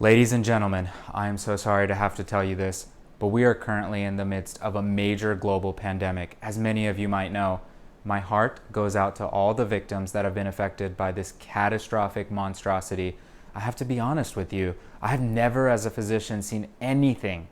Ladies and gentlemen, I am so sorry to have to tell you this, but we are currently in the midst of a major global pandemic. As many of you might know, my heart goes out to all the victims that have been affected by this catastrophic monstrosity. I have to be honest with you, I have never as a physician seen anything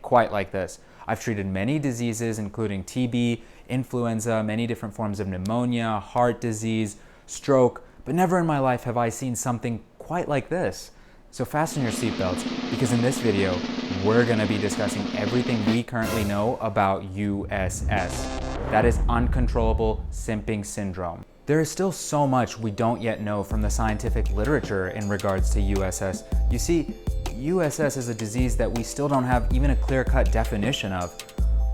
quite like this. I've treated many diseases, including TB, influenza, many different forms of pneumonia, heart disease, stroke, but never in my life have I seen something quite like this. So fasten your seatbelts, because in this video, we're gonna be discussing everything we currently know about USS. That is Uncontrollable Simping Syndrome. There is still so much we don't yet know from the scientific literature in regards to USS. You see, USS is a disease that we still don't have even a clear-cut definition of.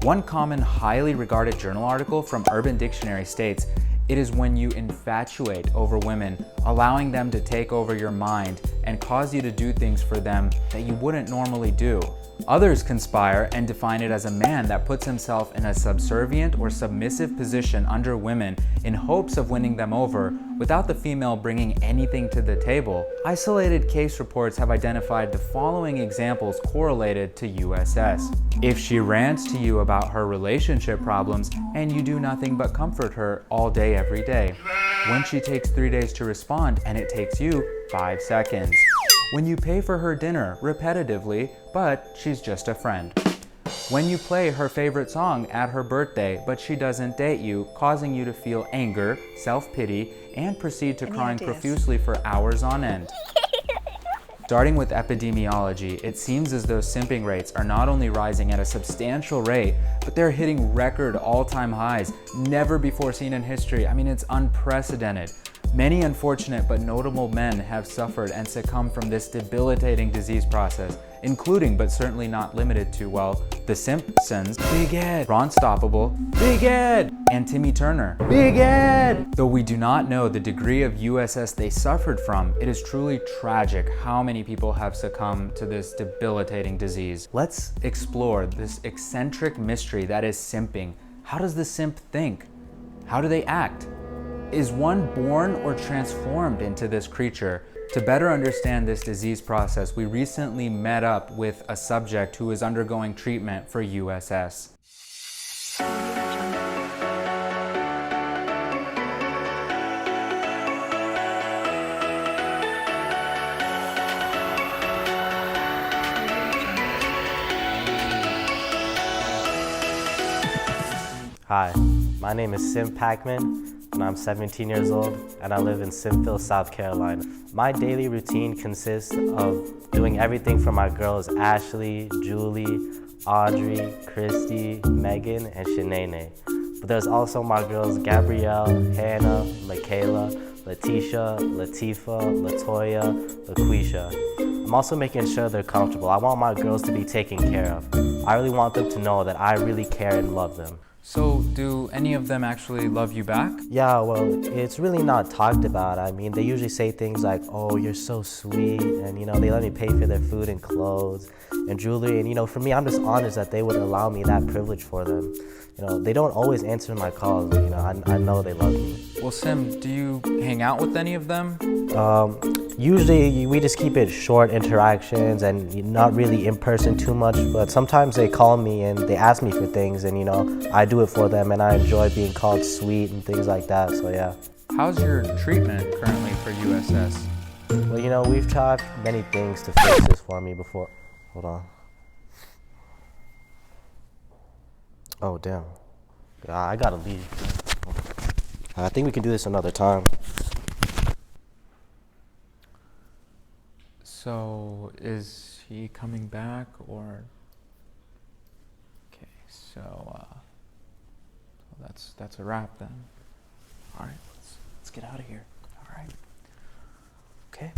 One common, highly regarded journal article from Urban Dictionary states, it is when you infatuate over women, allowing them to take over your mind and cause you to do things for them that you wouldn't normally do. Others conspire and define it as a man that puts himself in a subservient or submissive position under women in hopes of winning them over without the female bringing anything to the table. Isolated case reports have identified the following examples correlated to USS. If she rants to you about her relationship problems and you do nothing but comfort her all day every day. When she takes 3 days to respond and it takes you 5 seconds. When you pay for her dinner repetitively, but she's just a friend. When you play her favorite song at her birthday, but she doesn't date you, causing you to feel anger, self-pity, and proceed to crying profusely for hours on end. Starting with epidemiology, it seems as though simping rates are not only rising at a substantial rate, but they're hitting record all-time highs, never before seen in history. I mean, it's unprecedented. Many unfortunate but notable men have suffered and succumbed from this debilitating disease process, including but certainly not limited to, well, the Simpsons, Big Ed, Ron Stoppable, Big Ed, and Timmy Turner, Big Ed! Though we do not know the degree of USS they suffered from, it is truly tragic how many people have succumbed to this debilitating disease. Let's explore this eccentric mystery that is simping. How does the simp think? How do they act? Is one born or transformed into this creature? To better understand this disease process, we recently met up with a subject who is undergoing treatment for USS. Hi, my name is Sim Pacman, and I'm 17 years old, and I live in Simpville, South Carolina. My daily routine consists of doing everything for my girls Ashley, Julie, Audrey, Christy, Megan, and Shanae. But there's also my girls Gabrielle, Hannah, Michaela, Letitia, Latifa, Latoya, Laquisha. I'm also making sure they're comfortable. I want my girls to be taken care of. I really want them to know that I really care and love them. So, do any of them actually love you back? Yeah, well, it's really not talked about. I mean, they usually say things like, oh, you're so sweet, and they let me pay for their food and clothes and jewelry, and for me, I'm just honored that they would allow me that privilege for them. They don't always answer my calls, but, I know they love me. Well, Sim, do you hang out with any of them? Usually we just keep it short interactions and not really in person too much, but sometimes they call me and they ask me for things, and I do it for them, and I enjoy being called sweet and things like that, so yeah. How's your treatment currently for USS? Well, we've tried many things to fix this for me before. Hold on. Oh, damn. I gotta leave. I think we can do this another time. So, is he coming back, or? Okay, so that's a wrap then. All right, let's get out of here. All right. Okay.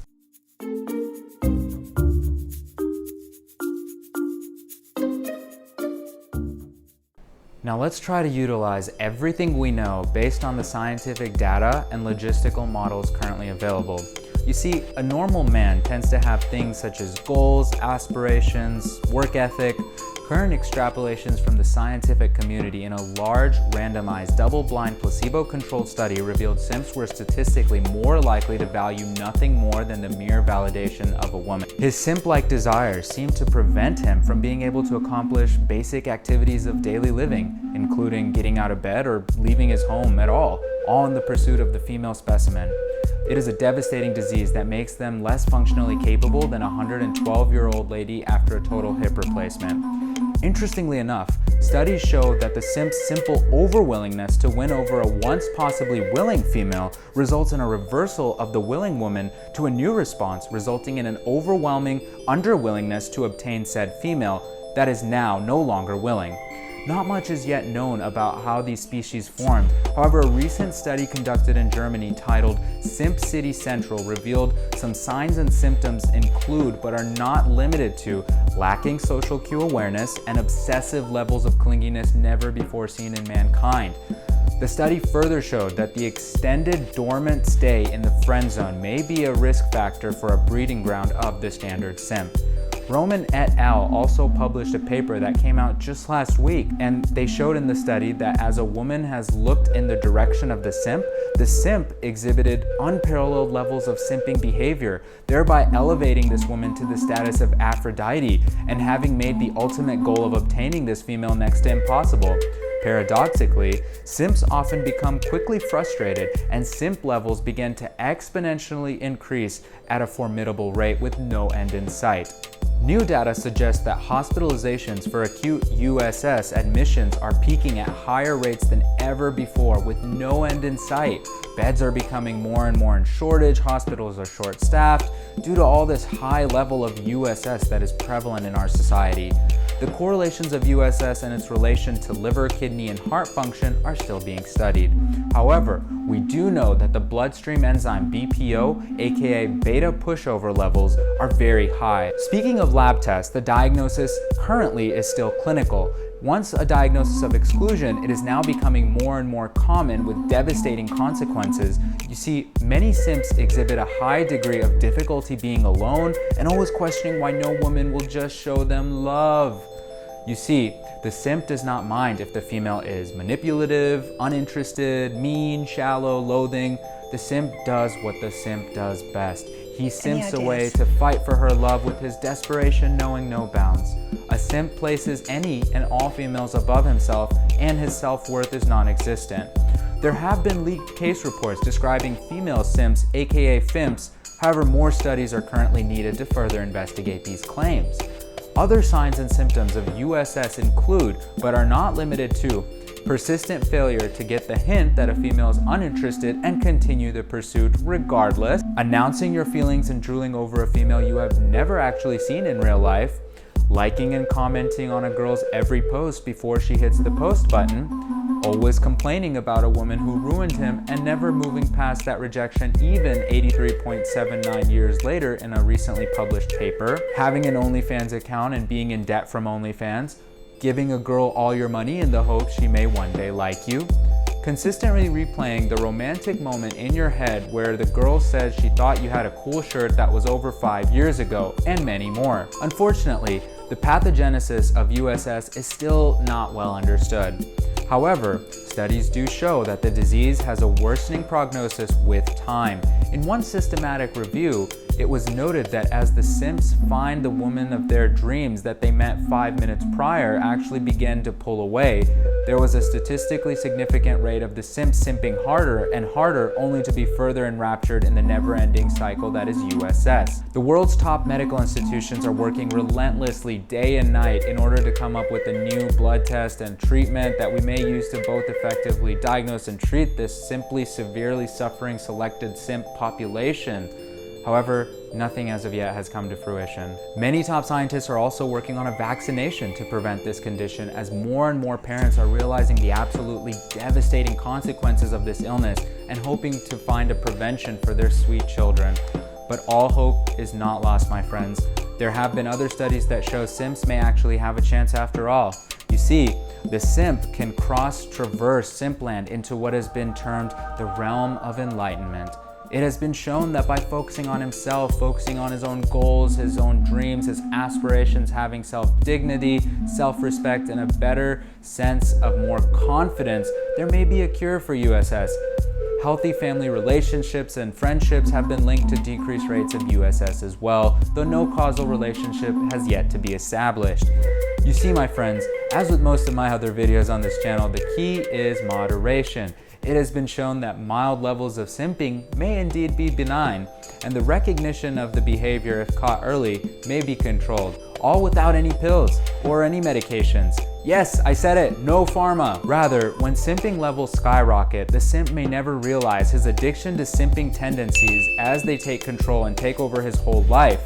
Now let's try to utilize everything we know based on the scientific data and logistical models currently available. You see, a normal man tends to have things such as goals, aspirations, work ethic. Current extrapolations from the scientific community in a large, randomized, double-blind, placebo-controlled study revealed simps were statistically more likely to value nothing more than the mere validation of a woman. His simp-like desires seemed to prevent him from being able to accomplish basic activities of daily living, including getting out of bed or leaving his home at all in the pursuit of the female specimen. It is a devastating disease that makes them less functionally capable than a 112-year-old lady after a total hip replacement. Interestingly enough, studies show that the simp's simple overwillingness to win over a once possibly willing female results in a reversal of the willing woman to a new response, resulting in an overwhelming underwillingness to obtain said female that is now no longer willing. Not much is yet known about how these species formed. However, a recent study conducted in Germany titled Simp City Central revealed some signs and symptoms include, but are not limited to, lacking social cue awareness and obsessive levels of clinginess never before seen in mankind. The study further showed that the extended dormant stay in the friend zone may be a risk factor for a breeding ground of the standard simp. Roman et al. Also published a paper that came out just last week, and they showed in the study that as a woman has looked in the direction of the simp exhibited unparalleled levels of simping behavior, thereby elevating this woman to the status of Aphrodite and having made the ultimate goal of obtaining this female next to impossible. Paradoxically, simps often become quickly frustrated, and simp levels begin to exponentially increase at a formidable rate with no end in sight. New data suggests that hospitalizations for acute USS admissions are peaking at higher rates than ever before with no end in sight. Beds are becoming more and more in shortage, hospitals are short-staffed due to all this high level of USS that is prevalent in our society. The correlations of USS and its relation to liver, kidney, and heart function are still being studied. However, we do know that the bloodstream enzyme BPO, aka beta pushover levels, are very high. Speaking of lab tests, the diagnosis currently is still clinical. Once a diagnosis of exclusion, it is now becoming more and more common with devastating consequences. You see, many simps exhibit a high degree of difficulty being alone and always questioning why no woman will just show them love. You see, the simp does not mind if the female is manipulative, uninterested, mean, shallow, loathing. The simp does what the simp does best. He simps away to fight for her love with his desperation knowing no bounds. A simp places any and all females above himself, and his self-worth is non-existent. There have been leaked case reports describing female simps, aka fimps. However, more studies are currently needed to further investigate these claims. Other signs and symptoms of USS include, but are not limited to, persistent failure to get the hint that a female is uninterested and continue the pursuit regardless, announcing your feelings and drooling over a female you have never actually seen in real life, liking and commenting on a girl's every post before she hits the post button, always complaining about a woman who ruined him and never moving past that rejection even 83.79 years later in a recently published paper, having an OnlyFans account and being in debt from OnlyFans, giving a girl all your money in the hope she may one day like you, consistently replaying the romantic moment in your head where the girl said she thought you had a cool shirt that was over 5 years ago, and many more. Unfortunately, the pathogenesis of USS is still not well understood. However, studies do show that the disease has a worsening prognosis with time. In one systematic review, it was noted that as the simps find the woman of their dreams that they met 5 minutes prior actually began to pull away, there was a statistically significant rate of the simps simping harder and harder, only to be further enraptured in the never-ending cycle that is USS. The world's top medical institutions are working relentlessly day and night in order to come up with a new blood test and treatment that we may use to both effectively diagnose and treat this simply severely suffering selected simp population. However, nothing as of yet has come to fruition. Many top scientists are also working on a vaccination to prevent this condition, as more and more parents are realizing the absolutely devastating consequences of this illness and hoping to find a prevention for their sweet children. But all hope is not lost, my friends. There have been other studies that show simps may actually have a chance after all. You see, the simp can traverse simpland into what has been termed the realm of enlightenment. It has been shown that by focusing on himself, focusing on his own goals, his own dreams, his aspirations, having self-dignity, self-respect, and a better sense of more confidence, there may be a cure for USS. Healthy family relationships and friendships have been linked to decreased rates of USS as well, though no causal relationship has yet to be established. You see, my friends, as with most of my other videos on this channel, the key is moderation. It has been shown that mild levels of simping may indeed be benign, and the recognition of the behavior, if caught early, may be controlled, all without any pills or any medications. Yes, I said it, no pharma. Rather, when simping levels skyrocket, the simp may never realize his addiction to simping tendencies as they take control and take over his whole life.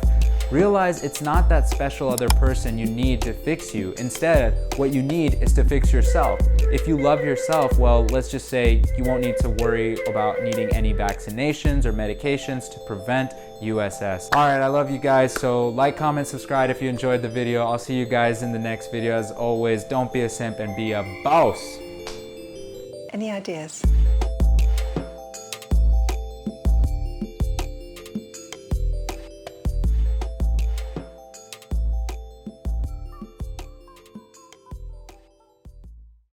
Realize it's not that special other person you need to fix you. Instead, what you need is to fix yourself. If you love yourself, well, let's just say you won't need to worry about needing any vaccinations or medications to prevent USS. All right, I love you guys. So like, comment, subscribe if you enjoyed the video. I'll see you guys in the next video. As always, don't be a simp and be a boss. Any ideas?